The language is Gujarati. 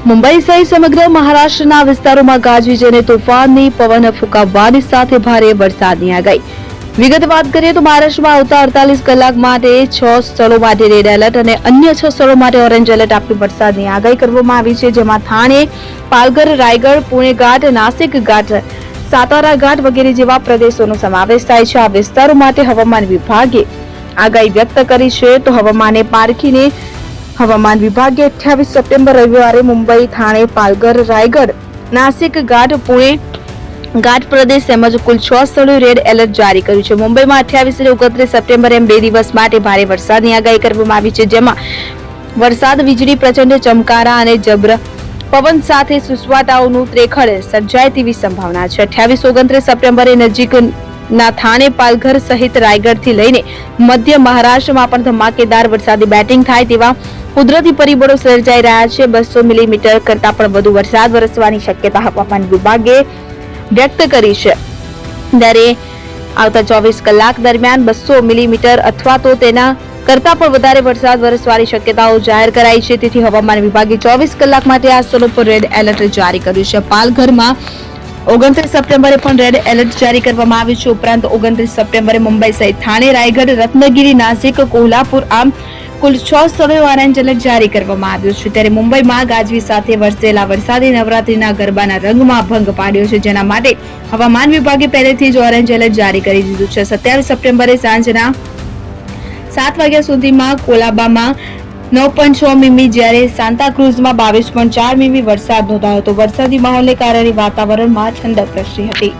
મુંબઈ સહિત સમગ્ર મહારાષ્ટ્રના વિસ્તારોમાં ગાજવીજ અને તોફાની પવન ફૂંકાવવાની સાથે ભારે વરસાદની આગાહી। વિગત વાત કરીએ તો મહારાષ્ટ્રમાં આવતા 48 કલાક માટે 6 સ્થળો માટે રેડ એલર્ટ અને અન્ય 6 સ્થળો માટે ઓરેન્જ એલર્ટ આપી વરસાદની આગાહી કરવામાં આવી છે, જેમાં થાણે, પાલઘર, રાયગઢ, પુણે ઘાટ, નાસિક ઘાટ, સાતારા ઘાટ વગેરે જેવા પ્રદેશોનો સમાવેશ થાય છે। આ વિસ્તારો માટે હવામાન વિભાગે આગાહી વ્યક્ત કરી છે। તો હવામાને પારખીને હવામાન વિભાગે 28 સપ્ટેમ્બર રવિવારે મુંબઈ, થાણે, પાલઘર, રાયગઢ, નાસિક ઘાટ, પુણે ઘાટ પ્રદેશ તેમજ કુલ 6 સ્થળોએ રેડ એલર્ટ જારી કર્યું છે। મુંબઈમાં 28 અને 29 સપ્ટેમ્બરે એમ 2 દિવસ માટે ભારે વરસાદની આગાહી કરવામાં આવી છે, જેમાં વરસાદ, વીજળી, પ્રચંડ ચમકારા અને જબ્ર પવન સાથે સુસવાટાઓનું ત્રેખડ સર્જાય તેવી સંભાવના છે। 28-29 સપ્ટેમ્બરે નજીકના થાણે, પાલઘર સહિત રાયગઢથી લઈને મધ્ય મહારાષ્ટ્રમાં પણ ધમાકેદાર વરસાદી બેટિંગ થાય તેવા કુદરતી પરિબળો સર્જાઈ રહ્યા છે। 200 મિલીમીટર કરતા પણ વધુ વરસાદ વરસવાની શક્યતા હવામાન વિભાગે વ્યક્ત કરી છે। ત્યારે આવતા 24 કલાક દરમિયાન 200 મિલીમીટર અથવા તો તેના કરતા પણ વધારે વરસાદ વરસવાની શક્યતાઓ જાહેર કરાઈ છે। તેથી હવામાન વિભાગે 24 કલાક માટે આ સ્થળો પર રેડ એલર્ટ જારી કર્યું છે। પાલઘરમાં 29 સપ્ટેમ્બરે પણ રેડ એલર્ટ જારી કરવામાં આવ્યું છે। ઉપરાંત 29 સપ્ટેમ્બરે મુંબઈ સહિત થાણે, રાયગઢ, રત્નગિરી, નાસિક, કોલ્હાપુર આમ કુલ 6 સ્થળોએ ઓરેન્જ એલર્ટ જારી કરવામાં આવ્યું છે। ત્યારે મુંબઈમાં ગાજવી સાથે વરસેલા વરસાદે નવરાત્રીના ગરબાના રંગમાં ભંગ પાડ્યો છે, જેના માટે હવામાન વિભાગે પહેલેથી જ ઓરેન્જ એલર્ટ જારી કરી દીધું છે। 27 સપ્ટેમ્બરે સાંજના 7 વાગ્યા સુધીમાં કોલાબામાં 9.6 મીમી, જ્યારે સાન્તાક્રુઝમાં 22.4 મીમી વરસાદ નોંધાયો હતો। વરસાદી માહોલને કારણે વાતાવરણમાં ઠંડક પ્રસરી હતી।